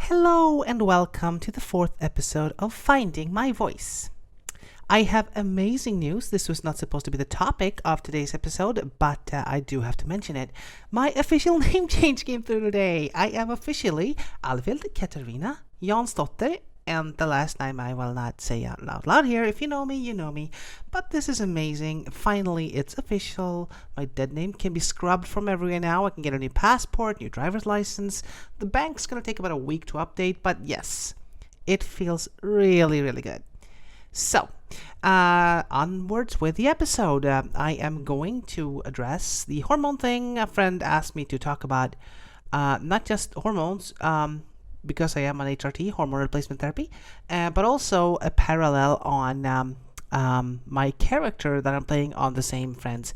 Hello and welcome to the fourth episode of Finding My Voice. I have amazing news. This was not supposed to be the topic of today's episode, but I do have to mention it. My official name change came through today. I am officially Alvild Katarina Jansdotter, and the last name I will not say out loud here. If you know me, you know me. But this is amazing. Finally, it's official. My dead name can be scrubbed from everywhere now. I can get a new passport, new driver's license. The bank's going to take about a week to update, but yes, it feels really, really good. So, onwards with the episode. I am going to address the hormone thing. A friend asked me to talk about not just hormones, because I am on HRT, hormone replacement therapy, but also a parallel on my character that I'm playing on the same friend's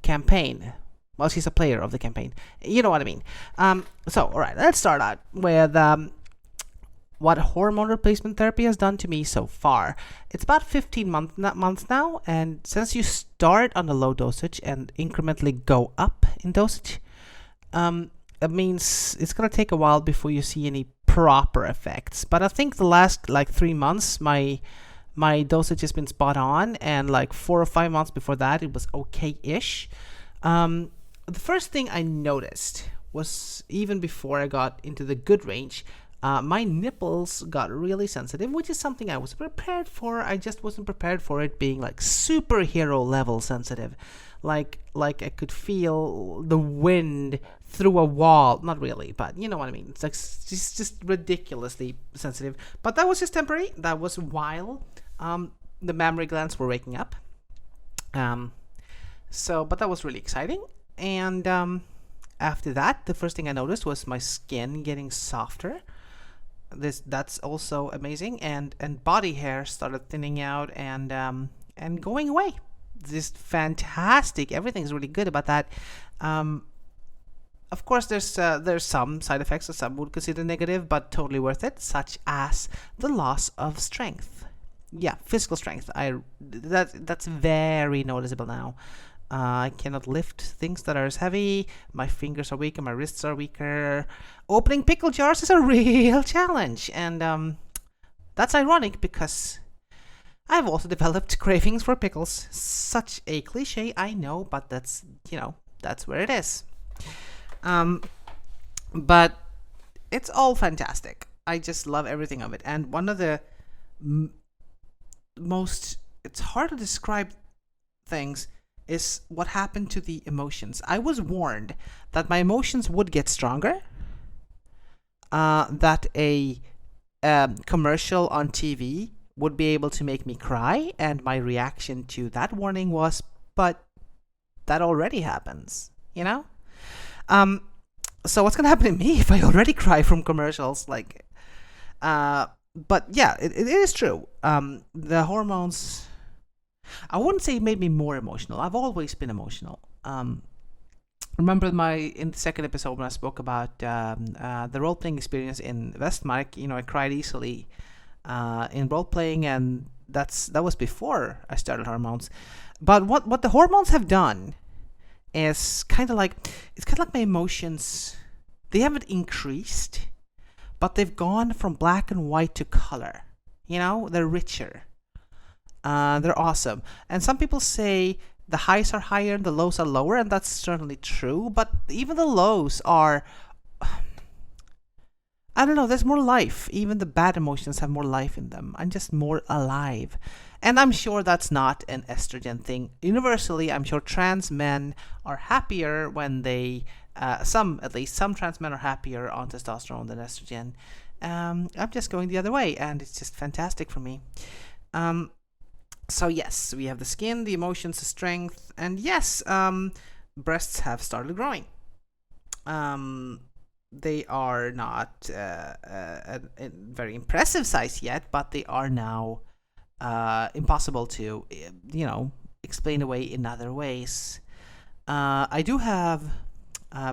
campaign. Well, she's a player of the campaign. You know what I mean. So, all right, let's start out with what hormone replacement therapy has done to me so far. It's about 15 months now, and since you start on a low dosage and incrementally go up in dosage, it means it's gonna take a while before you see any proper effects. But I think the last 3 months, my dosage has been spot on, and 4 or 5 months before that, it was okay-ish. The first thing I noticed was, even before I got into the good range, my nipples got really sensitive, which is something I was prepared for. I just wasn't prepared for it being superhero level sensitive. Like I could feel the wind through a wall. Not really, but you know what I mean. It's just ridiculously sensitive. But that was just temporary. That was while the mammary glands were waking up. But that was really exciting. And after that, the first thing I noticed was my skin getting softer. That's also amazing. And body hair started thinning out and going away. Just fantastic. Everything's really good about that. Of course, there's some side effects that some would consider negative, but totally worth it, such as the loss of strength. Yeah, physical strength. That's very noticeable now. I cannot lift things that are as heavy. My fingers are weaker. My wrists are weaker. Opening pickle jars is a real challenge, and that's ironic because I've also developed cravings for pickles. Such a cliche, I know, but that's where it is. But it's all fantastic. I just love everything of it. And one of the most, it's hard to describe things, is what happened to the emotions. I was warned that my emotions would get stronger, that a commercial on TV would be able to make me cry, and my reaction to that warning was, but that already happens, So what's gonna happen to me if I already cry from commercials? But yeah, it is true. The hormones, I wouldn't say it made me more emotional. I've always been emotional. Remember in the second episode when I spoke about the role-playing experience in Westmark, I cried easily in role-playing, and that was before I started hormones. But what the hormones have done is kind of like my emotions. They haven't increased, but they've gone from black and white to color. They're richer. They're awesome. And some people say the highs are higher and the lows are lower, and that's certainly true. But even the lows are, I don't know, there's more life. Even the bad emotions have more life in them. I'm just more alive. And I'm sure that's not an estrogen thing. Universally, I'm sure trans men are happier when they, some trans men are happier on testosterone than estrogen. I'm just going the other way, and it's just fantastic for me. So yes, we have the skin, the emotions, the strength, and yes, breasts have started growing. They are not a very impressive size yet, but they are now impossible to, explain away in other ways. I do have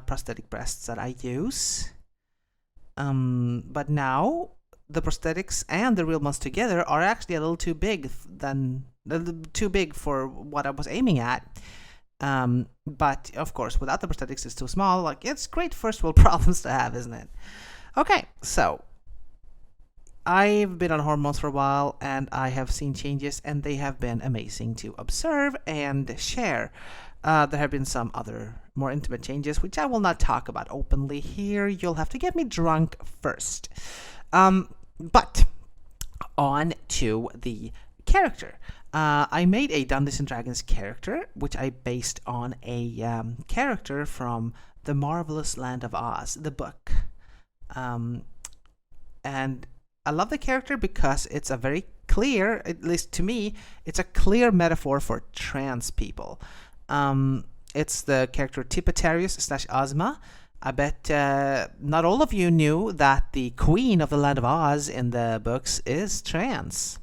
prosthetic breasts that I use, but now the prosthetics and the real ones together are actually a little too big for what I was aiming at. But of course, without the prosthetics, it's too small. It's great first world problems to have, isn't it? Okay, so I've been on hormones for a while and I have seen changes, and they have been amazing to observe and share. There have been some other more intimate changes, which I will not talk about openly here. You'll have to get me drunk first. But on to the character. I made a Dungeons and Dragons character, which I based on a character from The Marvelous Land of Oz, the book. And I love the character because it's a very clear, at least to me, it's a clear metaphor for trans people. It's the character Tipitarius / Ozma. I bet not all of you knew that the queen of the Land of Oz in the books is trans.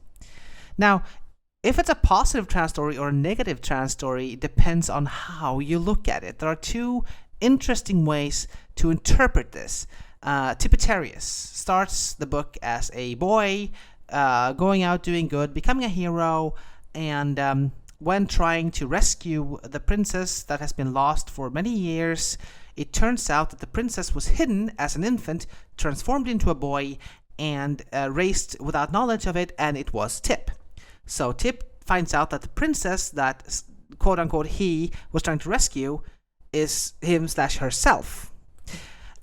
Now, if it's a positive trans story or a negative trans story depends on how you look at it. There are two interesting ways to interpret this. Tipitarius starts the book as a boy, going out doing good, becoming a hero, and when trying to rescue the princess that has been lost for many years, it turns out that the princess was hidden as an infant, transformed into a boy, and raised without knowledge of it, and it was Tip. So Tip finds out that the princess that, quote-unquote, he was trying to rescue is him / herself.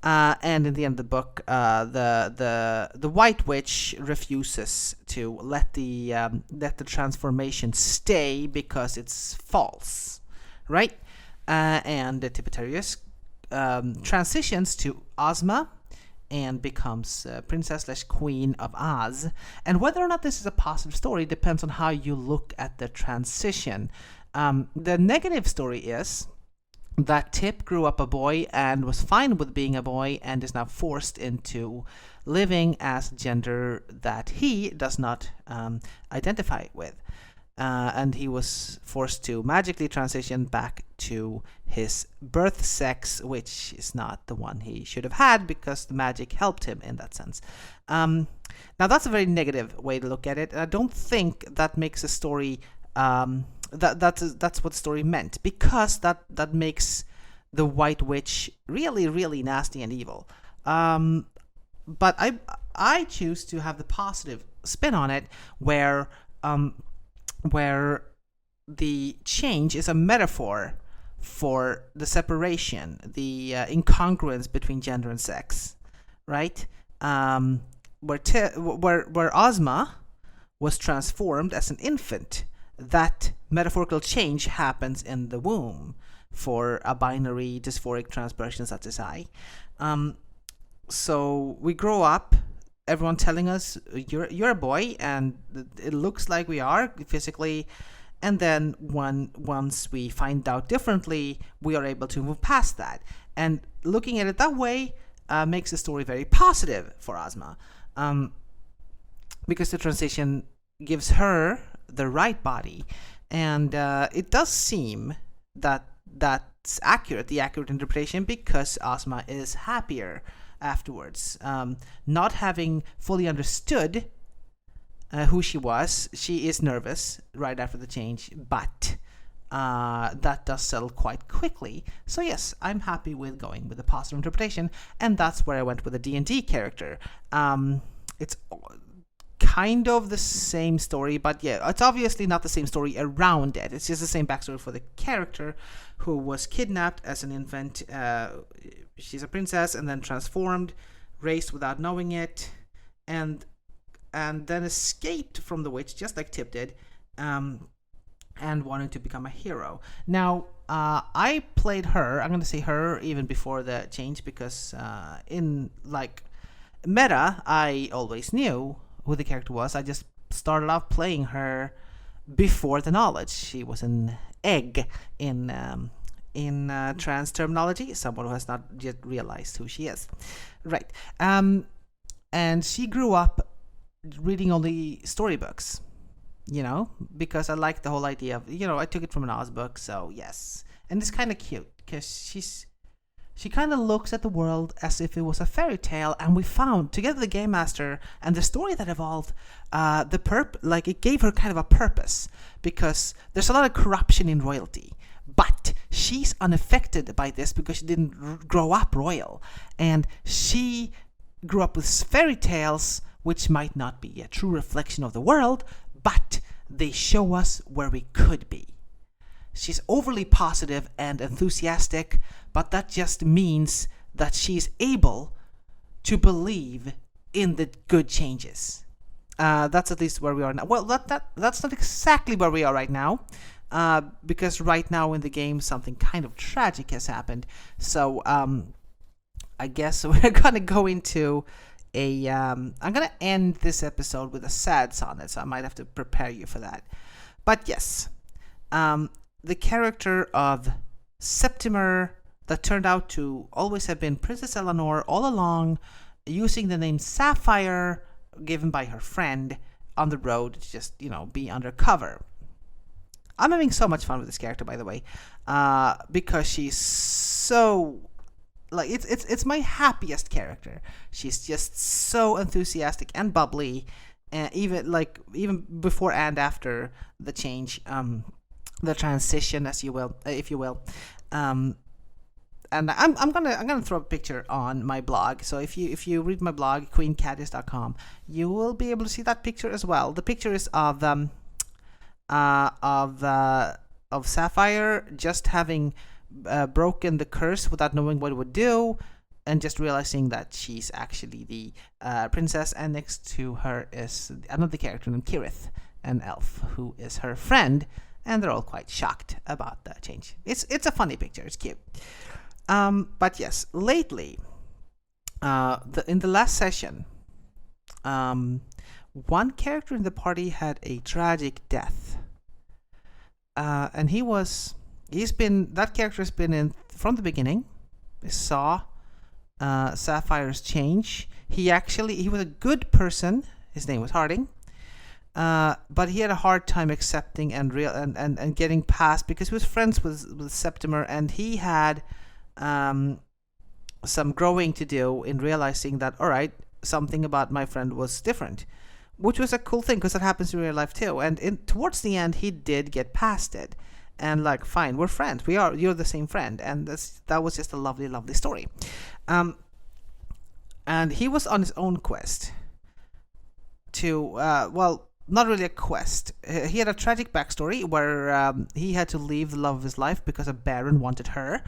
And in the end of the book, the White Witch refuses to let the transformation stay because it's false, right? And Tipitarius transitions to Ozma and becomes princess / queen of Oz. And whether or not this is a positive story depends on how you look at the transition. The negative story is that Tip grew up a boy and was fine with being a boy and is now forced into living as gender that he does not identify with. And he was forced to magically transition back to his birth sex, which is not the one he should have had because the magic helped him in that sense. Now, that's a very negative way to look at it. I don't think that makes a story... That's what the story meant, because that makes the White Witch really, really nasty and evil. But I choose to have the positive spin on it, where the change is a metaphor for the separation, the incongruence between gender and sex, right? Where Ozma was transformed as an infant. That metaphorical change happens in the womb for a binary dysphoric trans person such as I. So we grow up, everyone telling us you're a boy, and it looks like we are physically. And then once we find out differently, we are able to move past that. And looking at it that way makes the story very positive for Ozma, because the transition gives her the right body, and it does seem that that's accurate, the accurate interpretation, because Ozma is happier afterwards, not having fully understood who she was. She is nervous right after the change, but that does settle quite quickly. So yes, I'm happy with going with the positive interpretation, and that's where I went with the D&D character. It's kind of the same story, but yeah, it's obviously not the same story around it. It's just the same backstory for the character who was kidnapped as an infant. She's a princess and then transformed, raised without knowing it, and then escaped from the witch, just like Tip did, and wanted to become a hero. Now, I played her. I'm going to say her even before the change, because in like meta, I always knew who the character was. I just started off playing her before the knowledge. She was an egg in trans terminology, someone who has not yet realized who she is. Right. And she grew up reading only storybooks, because I like the whole idea of, I took it from an Oz book, so yes. And it's kind of cute, because she kind of looks at the world as if it was a fairy tale, and we found together, the game master and the story that evolved, it gave her kind of a purpose, because there's a lot of corruption in royalty, but she's unaffected by this because she didn't grow up royal, and she grew up with fairy tales, which might not be a true reflection of the world, but they show us where we could be. She's overly positive and enthusiastic, but that just means that she's able to believe in the good changes. That's at least where we are now. Well, that's not exactly where we are right now, because right now in the game something kind of tragic has happened. So I guess we're gonna go into I'm gonna end this episode with a sad sonnet, so I might have to prepare you for that. But yes, the character of Septimer that turned out to always have been Princess Eleanor all along, using the name Sapphire given by her friend on the road to just, be undercover. I'm having so much fun with this character, by the way, because she's so, like, it's my happiest character. She's just so enthusiastic and bubbly, even before and after the change, the transition, as you will, if you will. And I'm gonna throw a picture on my blog. So if you read my blog, queencadius.com, you will be able to see that picture as well. The picture is of Sapphire just having broken the curse without knowing what it would do, and just realizing that she's actually the princess. And next to her is another character named Kirith, an elf who is her friend, and they're all quite shocked about the change. It's a funny picture. It's cute. But yes, lately, in the last session, one character in the party had a tragic death, and that character has been in from the beginning. Saw Sapphire's change. He was a good person. His name was Harding. But he had a hard time accepting and getting past, because he was friends with Septimer, and he had some growing to do in realizing that, all right, something about my friend was different, which was a cool thing, because that happens in real life too. And towards the end, he did get past it, and like, fine, we're friends. You're the same friend, and that was just a lovely, lovely story. And he was on his own quest to, not really a quest. He had a tragic backstory where he had to leave the love of his life because a baron wanted her,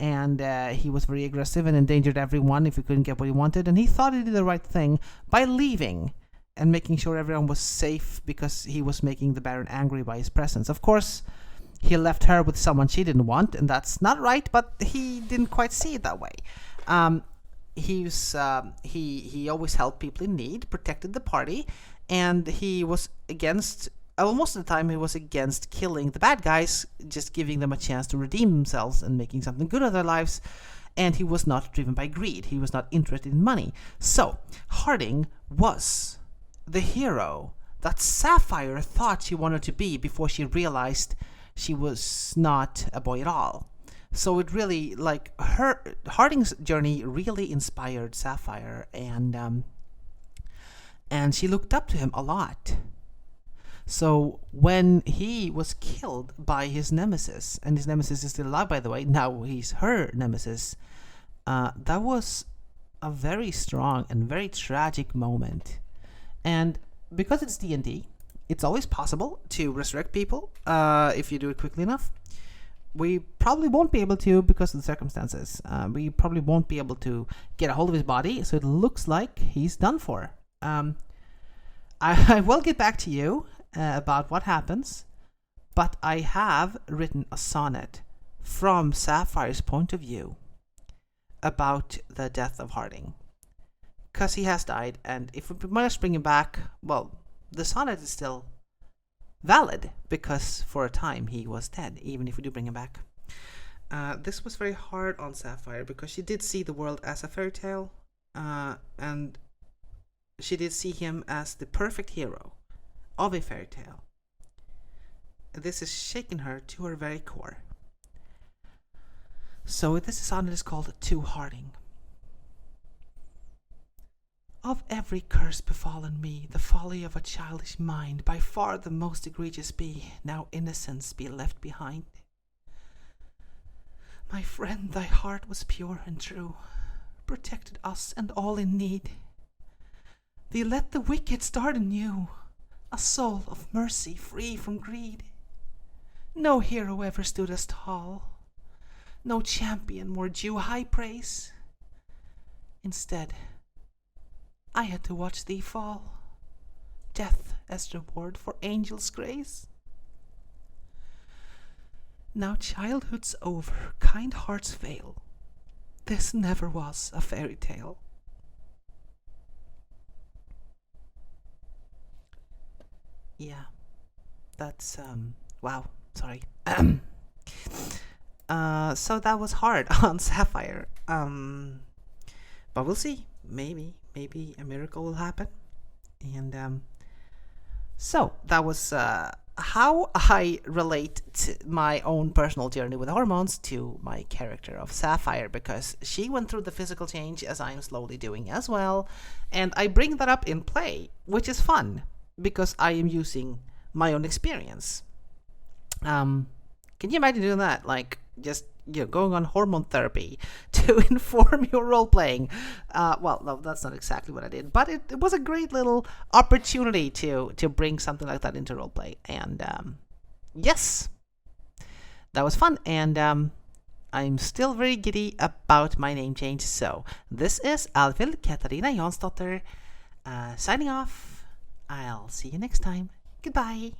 and he was very aggressive and endangered everyone if he couldn't get what he wanted. And he thought he did the right thing by leaving and making sure everyone was safe, because he was making the baron angry by his presence. Of course, he left her with someone she didn't want, and that's not right, but he didn't quite see it that way. He always helped people in need, protected the party, and he was against, most of the time he was against killing the bad guys, just giving them a chance to redeem themselves and making something good of their lives. And he was not driven by greed. He was not interested in money. So Harding was the hero that Sapphire thought she wanted to be before she realized she was not a boy at all. So it really, Harding's journey really inspired Sapphire, and she looked up to him a lot. So when he was killed by his nemesis, and his nemesis is still alive, by the way, now he's her nemesis, that was a very strong and very tragic moment. And because it's D&D, it's always possible to resurrect people if you do it quickly enough. We probably won't be able to because of the circumstances. We probably won't be able to get a hold of his body, so it looks like he's done for. I will get back to you about what happens, but I have written a sonnet from Sapphire's point of view about the death of Harding, because he has died, and if we manage to bring him back, well, the sonnet is still valid, because for a time he was dead, even if we do bring him back. This was very hard on Sapphire, because she did see the world as a fairy tale, and she did see him as the perfect hero of a fairy tale. This has shaken her to her very core. So this sonnet is called To Harding. Of every curse befallen me, the folly of a childish mind by far the most egregious be, now innocence be left behind. My friend, thy heart was pure and true, protected us and all in need. Thee let the wicked start anew, a soul of mercy free from greed. No hero ever stood as tall, no champion more due high praise. Instead, I had to watch thee fall, death as reward for angels' grace. Now childhood's over, kind hearts fail. This never was a fairy tale. Yeah, that's wow, sorry. So that was hard on Sapphire. But we'll see. Maybe a miracle will happen. And so that was how I relate to my own personal journey with hormones to my character of Sapphire, because she went through the physical change as I am slowly doing as well, and I bring that up in play, which is fun because I am using my own experience. Can you imagine doing that? Like, just going on hormone therapy to inform your role playing. Well, no, that's not exactly what I did, but it was a great little opportunity to bring something like that into role play. And yes, that was fun. And I'm still very giddy about my name change. So this is Alvil Katarina Jonsdotter signing off. I'll see you next time. Goodbye.